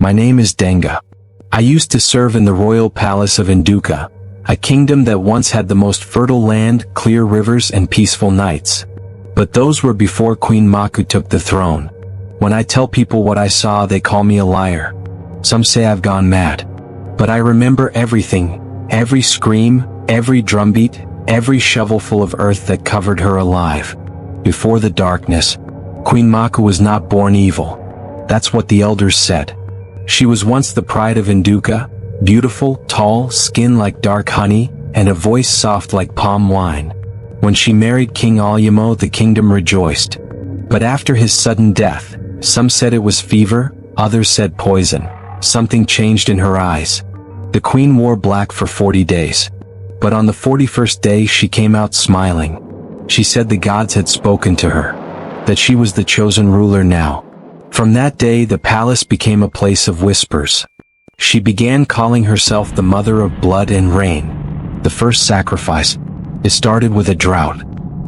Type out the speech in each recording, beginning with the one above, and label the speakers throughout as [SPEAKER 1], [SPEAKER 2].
[SPEAKER 1] My name is Denga. I used to serve in the royal palace of Induka, a kingdom that once had the most fertile land, clear rivers, and peaceful nights. But those were before Queen Maku took the throne. When I tell people what I saw, they call me a liar. Some say I've gone mad. But I remember everything, every scream, every drumbeat, every shovelful of earth that covered her alive. Before the darkness, Queen Maku was not born evil. That's what the elders said. She was once the pride of Induka, beautiful, tall, skin like dark honey, and a voice soft like palm wine. When she married King Alyamo, the kingdom rejoiced. But after his sudden death, some said it was fever, others said poison. Something changed in her eyes. The queen wore black for 40 days. But on the 41st day she came out smiling. She said the gods had spoken to her, that she was the chosen ruler now. From that day the palace became a place of whispers. She began calling herself the mother of blood and rain. The first sacrifice. It started with a drought.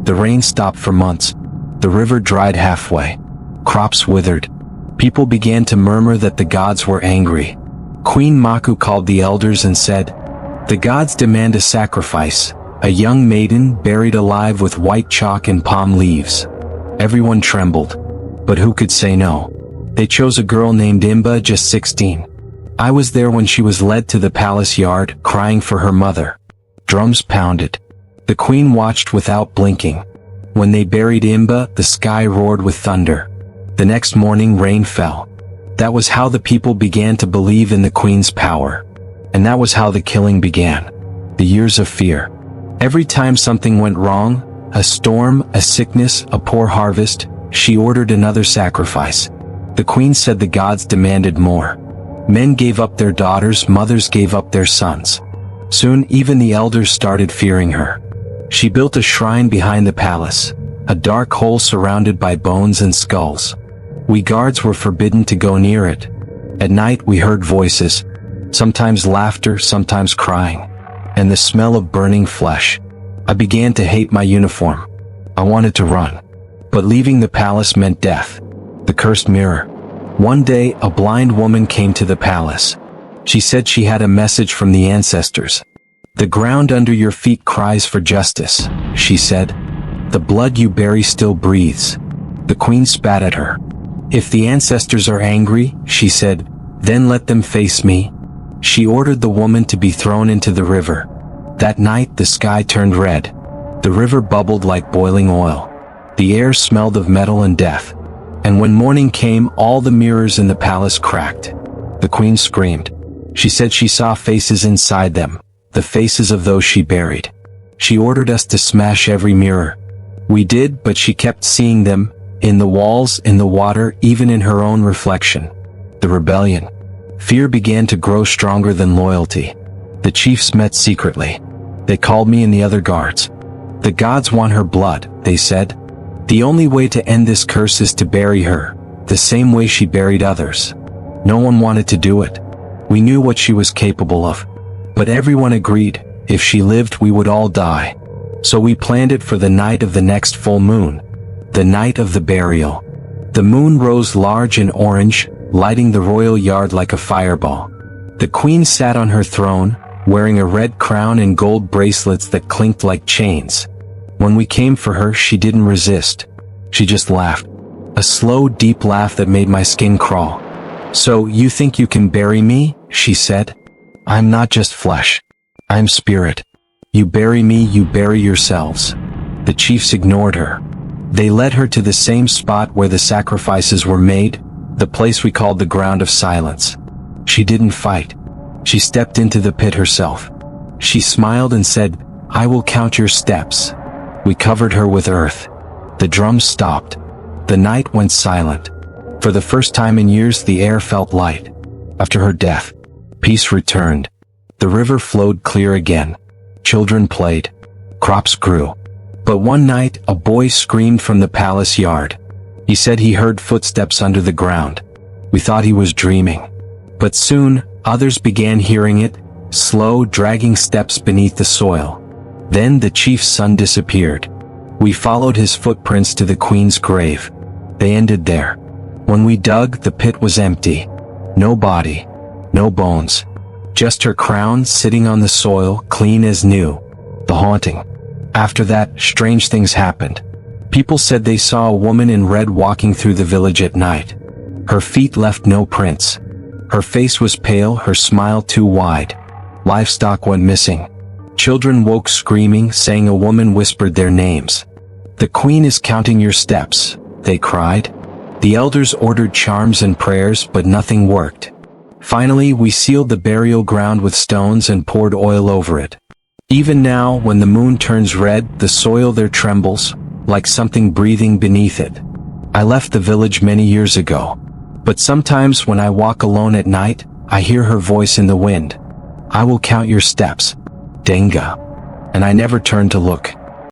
[SPEAKER 1] The rain stopped for months. The river dried halfway. Crops withered. People began to murmur that the gods were angry. Queen Maku called the elders and said, "The gods demand a sacrifice, a young maiden buried alive with white chalk and palm leaves." Everyone trembled. But who could say no? They chose a girl named Imba, just 16. I was there when she was led to the palace yard, crying for her mother. Drums pounded. The queen watched without blinking. When they buried Imba, the sky roared with thunder. The next morning rain fell. That was how the people began to believe in the queen's power. And that was how the killing began. The years of fear. Every time something went wrong, a storm, a sickness, a poor harvest, she ordered another sacrifice. The queen said the gods demanded more. Men gave up their daughters, mothers gave up their sons. Soon even the elders started fearing her. She built a shrine behind the palace, a dark hole surrounded by bones and skulls. We guards were forbidden to go near it. At night we heard voices, sometimes laughter, sometimes crying, and the smell of burning flesh. I began to hate my uniform. I wanted to run. But leaving the palace meant death. The cursed mirror. One day, a blind woman came to the palace. She said she had a message from the ancestors. "The ground under your feet cries for justice," she said. "The blood you bury still breathes." The queen spat at her. "If the ancestors are angry," she said, "then let them face me." She ordered the woman to be thrown into the river. That night the sky turned red. The river bubbled like boiling oil. The air smelled of metal and death. And when morning came, all the mirrors in the palace cracked. The queen screamed. She said she saw faces inside them, the faces of those she buried. She ordered us to smash every mirror. We did, but she kept seeing them, in the walls, in the water, even in her own reflection. The rebellion. Fear began to grow stronger than loyalty. The chiefs met secretly. They called me and the other guards. "The gods want her blood," they said. "The only way to end this curse is to bury her, the same way she buried others." No one wanted to do it. We knew what she was capable of. But everyone agreed, if she lived we would all die. So we planned it for the night of the next full moon. The night of the burial. The moon rose large and orange, lighting the royal yard like a fireball. The queen sat on her throne, wearing a red crown and gold bracelets that clinked like chains. When we came for her, she didn't resist. She just laughed. A slow, deep laugh that made my skin crawl. "So, you think you can bury me?" she said. "I'm not just flesh. I'm spirit. You bury me, you bury yourselves." The chiefs ignored her. They led her to the same spot where the sacrifices were made, the place we called the ground of silence. She didn't fight. She stepped into the pit herself. She smiled and said, "I will count your steps." We covered her with earth. The drums stopped. The night went silent. For the first time in years the air felt light. After her death, peace returned. The river flowed clear again. Children played. Crops grew. But one night, a boy screamed from the palace yard. He said he heard footsteps under the ground. We thought he was dreaming. But soon, others began hearing it, slow, dragging steps beneath the soil. Then the chief's son disappeared. We followed his footprints to the queen's grave. They ended there. When we dug, the pit was empty. No body. No bones. Just her crown sitting on the soil, clean as new. The haunting. After that, strange things happened. People said they saw a woman in red walking through the village at night. Her feet left no prints. Her face was pale, her smile too wide. Livestock went missing. Children woke screaming, saying a woman whispered their names. "The queen is counting your steps," they cried. The elders ordered charms and prayers, but nothing worked. Finally, we sealed the burial ground with stones and poured oil over it. Even now, when the moon turns red, the soil there trembles, like something breathing beneath it. I left the village many years ago. But sometimes when I walk alone at night, I hear her voice in the wind. "I will count your steps, Denga." And I never turn to look.